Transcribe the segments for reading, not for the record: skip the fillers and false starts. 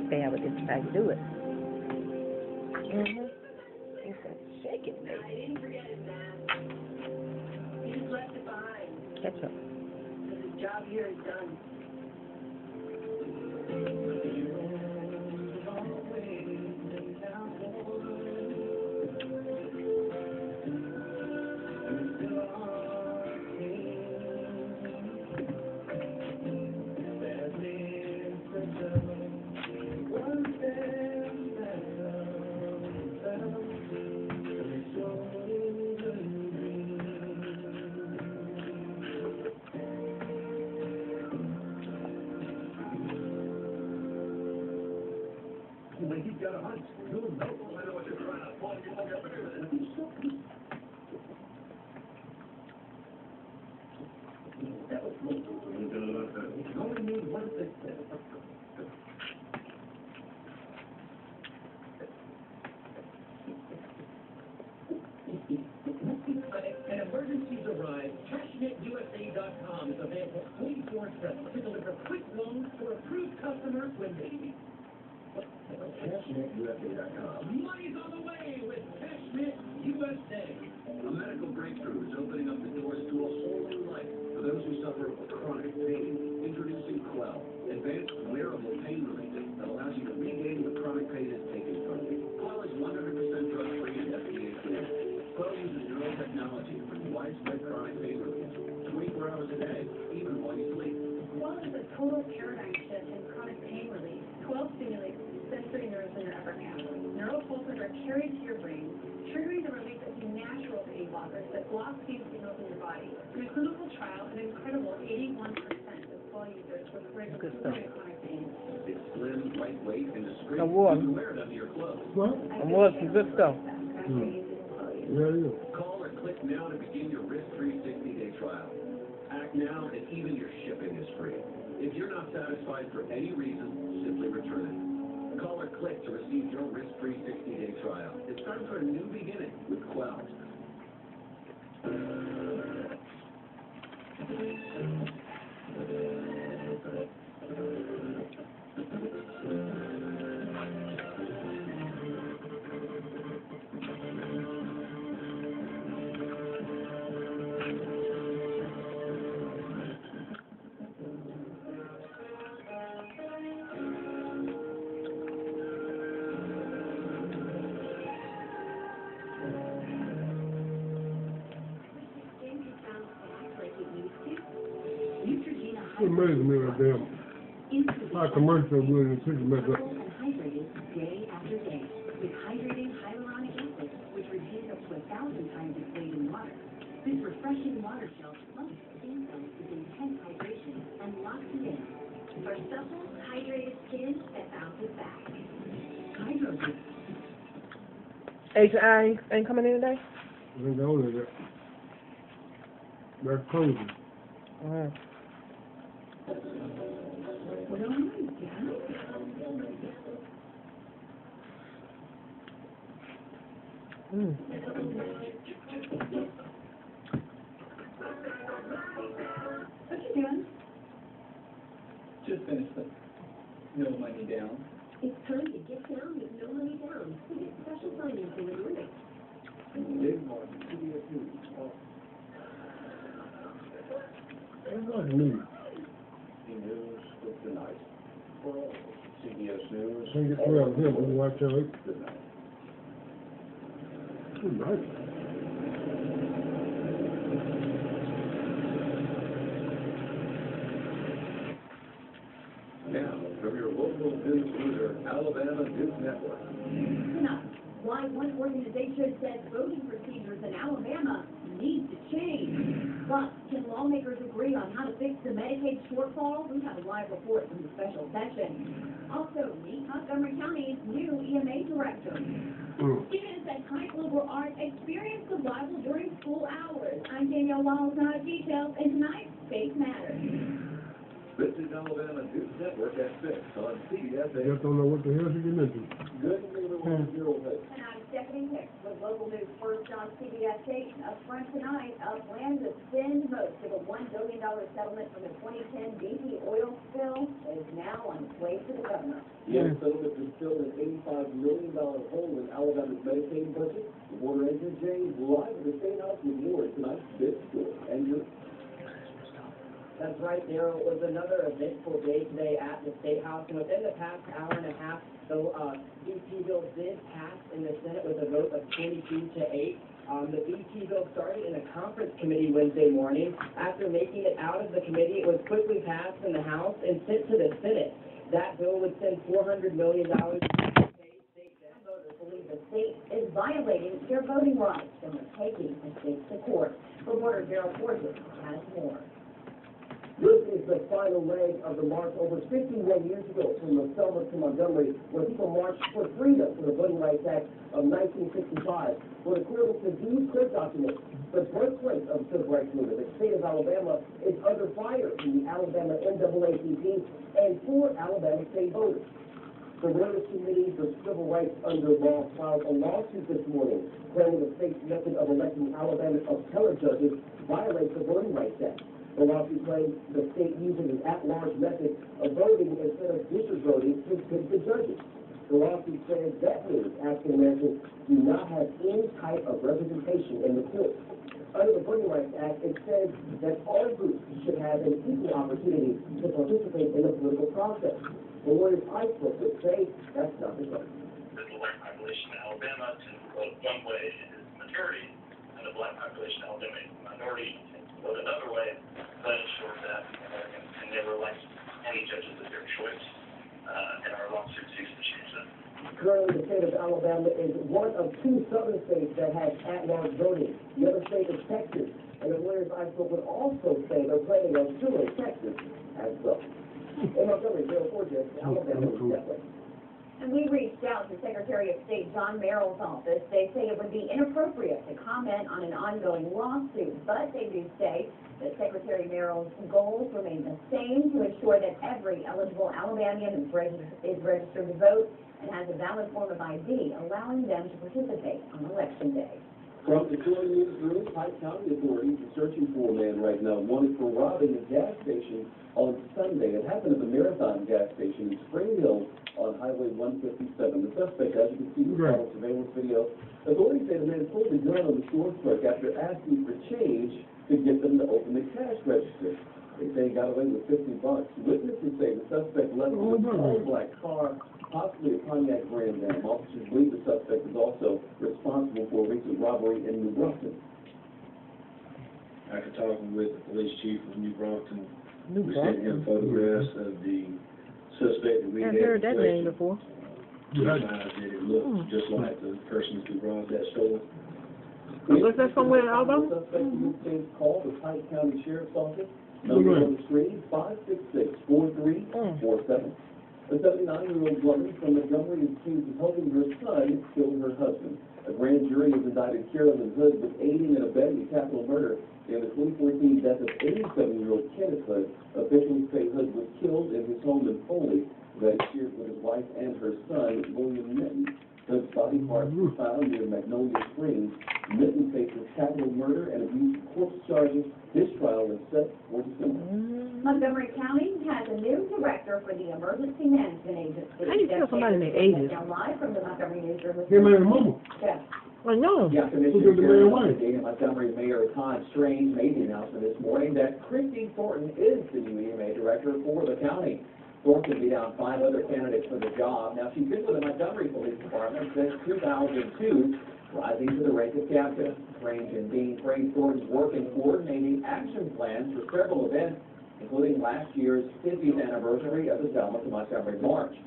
Bad with this is how you do it. He said, shake it, baby. Ketchup. The job here is done. When you've got a hunch, you'll know. I know what you're trying to find. You won't get to do it. That was cool. You only need one thing. An emergency's arrived. CashNetUSA.com is available 24/7 to deliver quick loans for approved customers when they need. CashNetUSA.com. Money's on the way with CashNet USA. A medical breakthrough is opening up the doors to a whole new life for those who suffer from chronic pain. Introducing Quell, advanced wearable pain relief that allows you to regain what chronic pain has taken from you. Quell is 100% drug-free and FDA cleared. Quell uses neurotechnology for widespread chronic pain relief, 24 hours a day, even while you sleep. Quell is a total paradigm shift in chronic pain relief. Quell stimulates sensory nerves in your upper calf. Neural pulses are carried to your brain, triggering the release of natural pain blockers that block pain signals in your body. In a clinical trial, an incredible 81% of Quell users reported chronic pain. It's slim, lightweight, and discreet. A war. You can wear it under your clothes. What? A war is good stuff. Yeah. Call or click now to begin your risk-free 60-day trial. Act now, and even your shipping is free. If you're not satisfied for any reason, simply return it. Call or click to receive your risk-free 60-day trial. It's time for a new beginning with Quell. It amazes me right there. How commercial good and chicken mess up. Day after day with hydrating hyaluronic acid, which retains up to 1,000 times its weight in water. This refreshing water gel plumps skin cells with intense hydration and locks it in. For supple, hydrated skin that bounces back. Hydrogen. Asian ain't coming in today? I think I ordered that. They're closing. Mm. Mm. What you doing? Just finished the no money down. It's time to get down with no money down. To get special financing with limits. Big one, CBS News. That's not news. News with tonight. For all CBS News. I think it's around here, we watch out. Good night. Good night. Now, from your local news leader, Alabama News Network. Tonight, why one organization says voting procedures in Alabama need to change. But can lawmakers agree on how to fix the Medicaid shortfall? We have a live report from the special session. Also, meet Montgomery County's new EMA director. Students at high liberal arts experience the Bible during school hours. I'm Danielle Walls, not details, and tonight, Faith Matters. This is Alabama News Network at 6 on CBS. Just don't know what the hell she getting into. Good evening, everyone. And I'm Stephanie exciting picks with local news first on CBS 8. Up front tonight, plans to spend most of a $1 billion settlement from the 2010 BP oil spill is now on its way to the governor. Yes, the settlement is still an $85 million hole in Alabama's Medicaid budget. Reporter Andrew James live at the State House with more in tonight's big story. Andrew? That's right, Daryl. It was another eventful day today at the State House, and within the past hour and a half, the BP bill did pass in the Senate with a vote of 22 to 8. The BP bill started in a conference committee Wednesday morning. After making it out of the committee, it was quickly passed in the House and sent to the Senate. That bill would send $400 million to state debt. Voters believe the state is violating their voting rights and are taking the state to court. Reporter Gerald Forges has more. This is the final leg of the march over 51 years ago from the Selma to Montgomery, where people marched for freedom for the Voting Rights Act of 1965. But according to these court documents, the birthplace of the civil rights movement, the state of Alabama, is under fire from the Alabama NAACP and 4 Alabama state voters. The Lawyers Committee for Civil Rights under Law filed a lawsuit this morning claiming the state's method of electing Alabama's appellate judges violates the Voting Rights Act. The lawsuit claims the state uses an at-large method of voting instead of district voting to pick the judges. The lawsuit says that means African Americans do not have any type of representation in the court. Under the Voting Rights Act, it says that all groups should have an equal opportunity to participate in the political process. The lawyers I spoke with say that's not the case. The white population in Alabama to vote one way is majority, and the black population in Alabama is minority and vote another way. That ensures that Americans can never elect any judges of their choice, and our lawsuit seeks to change that. Currently, the state of Alabama is one of 2 southern states that has at-large voting. The other state is Texas, and the lawyers I spoke with also say they're planning on suing Texas as well. In Montgomery, Gerald Forges, Alabama Network. And we reached out to Secretary of State John Merrill's office. They say it would be inappropriate to comment on an ongoing lawsuit, but they do say that Secretary Merrill's goals remain the same to ensure that every eligible Alabamian is registered to vote and has a valid form of ID, allowing them to participate on Election Day. From the Detroit newsroom, Pike County authorities are searching for a man right now wanted for robbing a gas station on Sunday. It happened at the Marathon gas station in Spring Hill on Highway 157. The suspect, as you can see in the surveillance video, authorities say the man pulled the gun on the store clerk after asking for change to get them to open the cash register. They say he got away with $50. Witnesses say the suspect left in a tall black car, possibly a Pontiac Grand Am. Officers believe the suspect is also responsible for a recent robbery in New Brockton. After talking with the police chief of New Brockton, New we sent him Brockton. photographs of the suspect that we I've had heard that name questioned. before. We realized that it looked just like the person who robbed that store. Was that somewhere in Alabama? The suspect in this case called the Pike County Sheriff's Office. Number on the screen, 566-4347. The 79-year-old woman from Montgomery is accused of helping her son kill her husband. A grand jury has indicted Carolyn Hood with aiding and abetting a capital murder in the 2014 death of 87-year-old Kenneth Hood. Officials say Hood was killed in his home in Foley, that he shared with his wife and her son, William Minton. Hood's body parts were found near Magnolia Springs. Minton faces capital murder and abuse of corpse charges. His trial is set for December. Montgomery County has a new director for the Emergency Management Agency. How do you tell somebody in their 80s? Now live from the Montgomery newsroom with Hey, man, mama. Jeff. I know. Yeah, Who Commissioner did the mayor win? Kennedy and Montgomery Mayor Todd Strange made the announcement this morning that Christy Thornton is the new EMA director for the county. Thornton beat out 5 other candidates for the job. Now, she's been with the Montgomery Police Department since 2002, rising to the rank of captain. Strange and Dean praised Thornton's work in coordinating action plans for several events, including last year's 50th anniversary of the Selma to Montgomery March.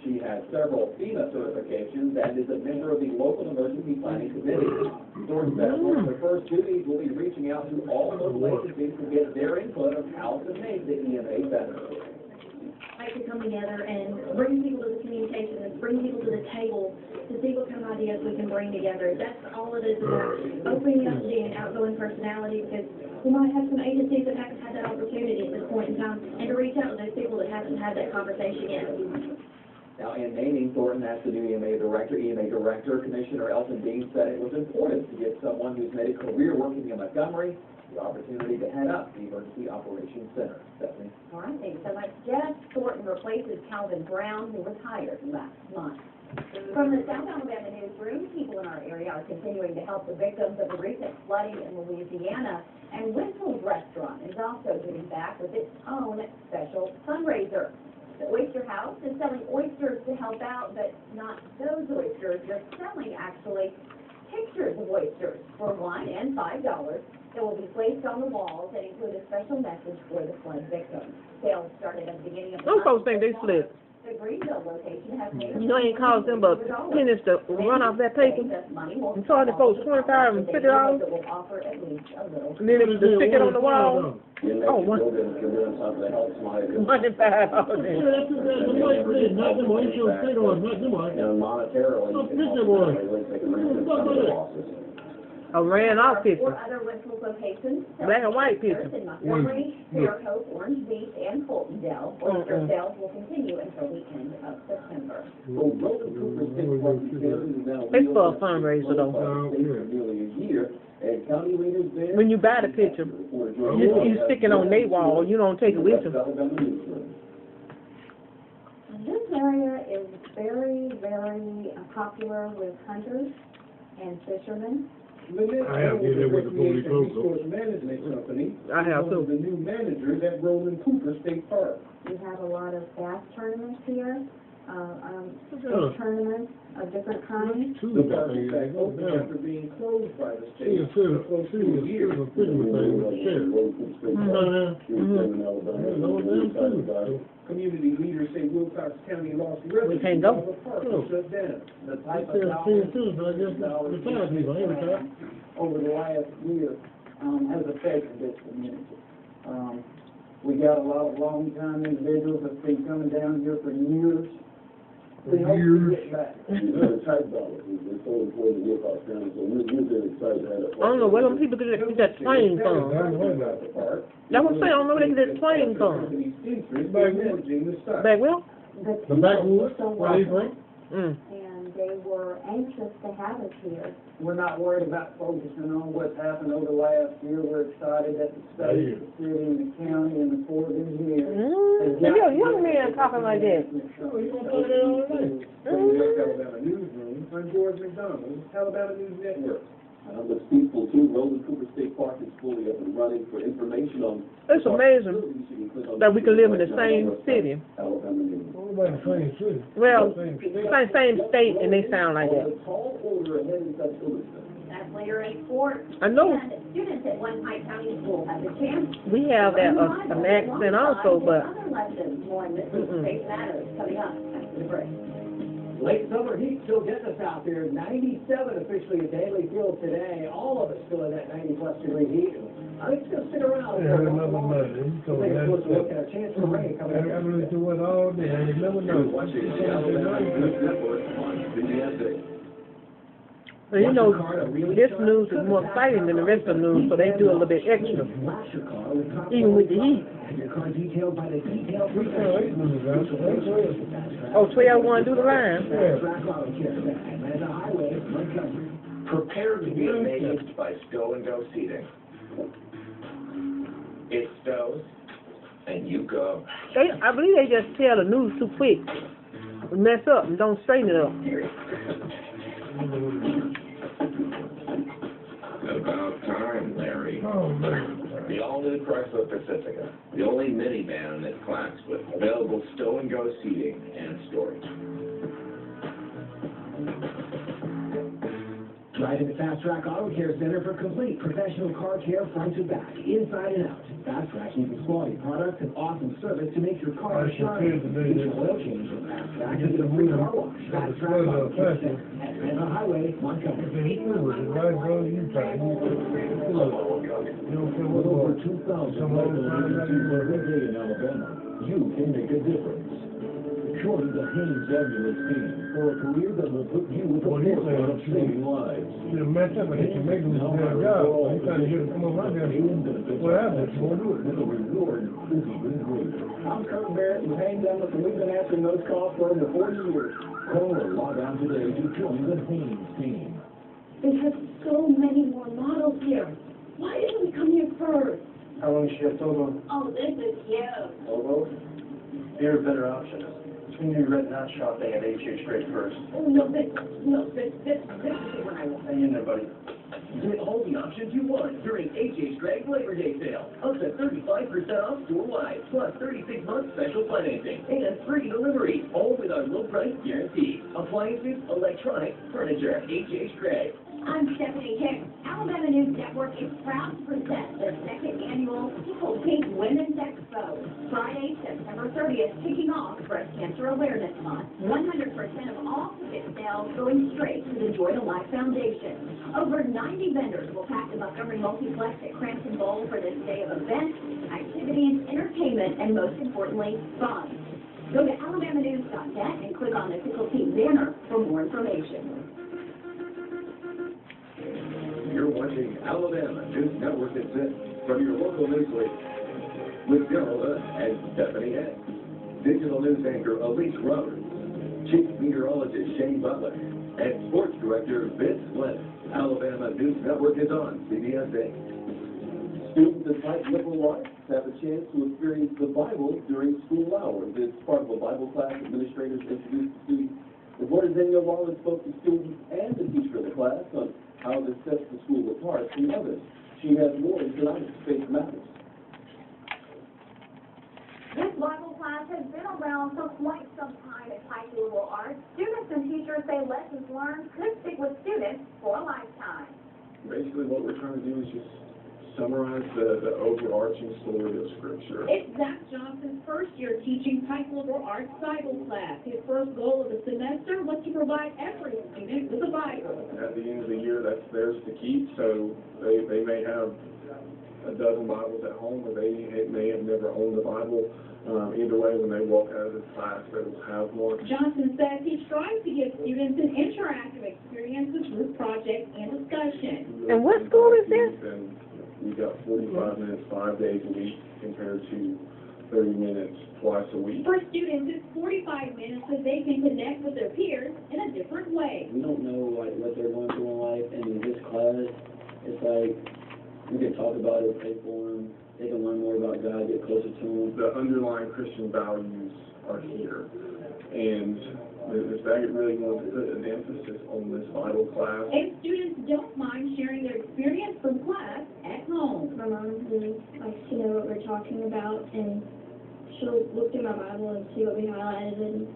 She has several FEMA certifications and is a member of the local emergency planning committee. Thornton said one of her first duties will be reaching out to all local agencies to get their input on how to make the EMA better. Like to come together and bring people to the communication and bring people to the table to see what kind of ideas we can bring together. That's all it is about opening up, being an outgoing personality, because we might have some agencies that haven't had that opportunity at this point in time, and to reach out to those people that haven't had that conversation yet. Now, in naming Thornton as the new EMA director, Commissioner Elton Dean said it was important to give someone who's made a career working in Montgomery the opportunity to head up the Emergency Operations Center. Stephanie? All right, thanks so much, Jeff. Thornton replaces Calvin Brown, who retired last month. From the South Alabama newsroom, people in our area are continuing to help the victims of the recent flooding in Louisiana, and Winfield's Restaurant is also giving back with its own special fundraiser. The Oyster House is selling oysters to help out, but not those oysters. They're selling, actually, pictures of oysters for $1 and $5 that will be placed on the walls and include a special message for the flood victims. Sales started at the beginning of the Those month. folks think they slick. The Greenville location has made You know, ain't cost them but pennies to run off that paper. And charge the folks $25 and $50. And then to stick it on the wall. Oh, $25. And monetarily, A ran off picture. Four other Winfield locations. Black and white picture. In Montgomery, Fairhope, Orange Beach, and Fultondale. Oyster sales will continue until the end of September. It's for a fundraiser, though. When you buy the picture, you stick it on their wall. You don't take it with you. This area is very, very popular with hunters and fishermen. I have been there with the police Resource Management Company. I have too. The new manager at Roland Cooper State Park. We have a lot of bass tournaments here, fish tournaments of different kinds. The park is back open after being closed by the state for close to a year. Community leaders say Wilcox County lost revenue. We can't go. Shut down. The type of over the last year has affected this community. We got a lot of long-time individuals that's been coming down here for years. We hope to get back. Very tight dollars. It's so important to Wilcox County, so we're very excited to have it. I don't know where them people get that plane from. That's what I'm saying. I don't know where they get that plane from. Back where? The backwoods, where they from? and they were anxious to have us here. We're not worried about focusing on what's happened over the last year. We're excited that the state, the city, and the county, and the Corps of Engineers. You're a young man talking like that. From the Alabama Newsroom, I'm George McDonald, Alabama News Network. Looks peaceful too. Roland Cooper State Park is fully up and running. For information on It's amazing that we can live in the same city. Alabama News. What about the same city? Well, same state, and they sound like that. Tall order ahead in Tuscaloosa. That's later in sports. I know. And students at One Pike County School have the chance. We have that an accent also, but Other lessons more in this space matters coming up after the break. Late summer heat still getting us out there. 97 officially a daily feel today. All of us still in that 90-plus degree heat. I think it's going to sit around. Yeah, I never know. You told me Take a that. closer look at a chance for rain coming up. I really do it all day. I never know. Watching the Alabama News Network on mukbangeating. well, you know, this news is more exciting than the rest of the news, so they do a little bit extra, even with the heat. Oh, 12-1, do the line. Prepare to be amazed by stow-and-go seating. It stows, and you go. I believe they just tell the news too quick, mess up, and don't straighten it up. About time, Larry. Oh, man. The all-new Chrysler Pacifica, the only minivan in its class with available stow-and-go seating and storage. Right in the Fast Track Auto Care Center for complete professional car care front to back, inside and out. Fast Track uses quality products and awesome service to make your car shine. Get your oil change from Fast Track and get a free car wash. Fast Track Auto Care Center at Redmond Highway, Montgomery. With over 2,000 local agencies every day in Alabama, you can make a difference. Join the Haynes Ambulance team for a career that will put you at the forefront of saving lives. You mess up and you make them do their job. You trying to get them come over there. What happens? You won't do it. The reward is even greater. I'm Kurt Barrett with Haynes Emmerich, and we've been answering those calls for over 40 years. Call or log on today to join the Haynes team. They have so many more models here. Why didn't we come here first? How long has she had Togo? Oh, this is huge. Togo? Here are better options. Between you red not shopping at HH Grade first. Oh, this is what I want. Hang in there, buddy. Get all the options you want during HH Greg's Labor Day sale. Up to 35% off store-wide, plus 36 months special financing and free delivery, all with our low price guarantee. Appliances, electronics, furniture, HH Greg. I'm Stephanie Hicks. Alabama News Network is proud to present their second annual People Pink Women's Expo. Friday, September 30th, kicking off Breast Cancer Awareness Month. 100% of all ticket sales going straight to the Joy to Life Foundation. Over 90 vendors will pack the Montgomery Multiplex at Cranston Bowl for this day of events, activities, entertainment, and most importantly, fun. Go to alabamanews.net and click on the Pickle Pink banner for more information. You're watching Alabama News Network at 6 from your local news league with Daryl Hood and Stephanie Hicks, digital news anchor Elise Roberts, chief meteorologist Shane Butler, and sports director Vince Flynn. Alabama News Network is on CBS 8. Students at Pike Liberal Arts have a chance to experience the Bible during school hours. It's part of a Bible class administrators introduced the students. Reporter Danielle Wallace spoke to students and the teacher of the class on how this sets the school apart from others. She has more in tonight's Faith Matters. This Bible class has been around for quite some time at Pike Liberal Arts. Students and teachers say lessons learned could stick with students for a lifetime. Basically, what we're trying to do is just summarize the overarching story of Scripture. It's Zach Johnson's first year teaching Pike Liberal Arts Bible class. His first goal of the semester was to provide every student with a Bible. At the end of the year, that's theirs to keep, so they may have a dozen Bibles at home, or they may have never owned a Bible. Either way, when they walk out of this class, they will have one. Johnson says he strives to give students an interactive experience with group projects and discussion. And what school is this? And we got 45 minutes 5 days a week compared to 30 minutes twice a week. For students, it's 45 minutes so they can connect with their peers in a different way. We don't know what they're going through in life, and in this class, it's like we can talk about it, pray for them, they can learn more about God, get closer to Him. The underlying Christian values are here, and Ms. Baggett really wanted to put an emphasis on this Bible class. And students don't mind sharing their experience from class at home. My mom really likes to know what we're talking about, and she'll look through my Bible and see what we highlighted and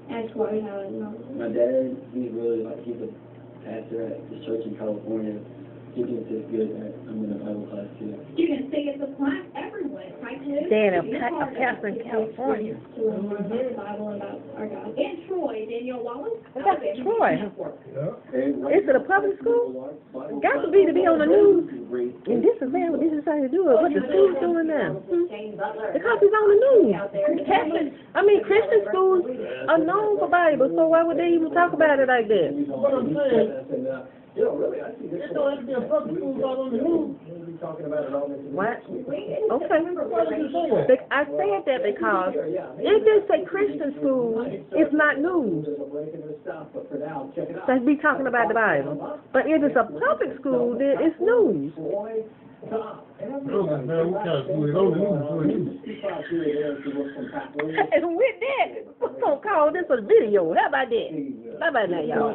ask what we highlighted. My dad, he's a pastor at the church in California. He thinks it's good that I'm in a Bible class too. Students say it's a class everyone at Pike News Dad, a pastor in California. To learn more about the Bible and about our God. In Troy, Danielle Wallace. That's Troy. Yeah. Is it a public school? Got to be on the news. And this is how you do it. What the school's doing now? Because it's on the news. Christian schools are known for Bible, so why would they even talk about it like that? What I'm saying, Really, I see this. it don't have to be a public school out on the news. We'll be talking about it all this week. What? Okay. What are you saying? I said that because it just say Christian school, it's not news. They be talking about the Bible. But if it's a public school, then it's news. Man, we can't do it on the news. And with that, we're going to call this a video. How about that? How about that, y'all?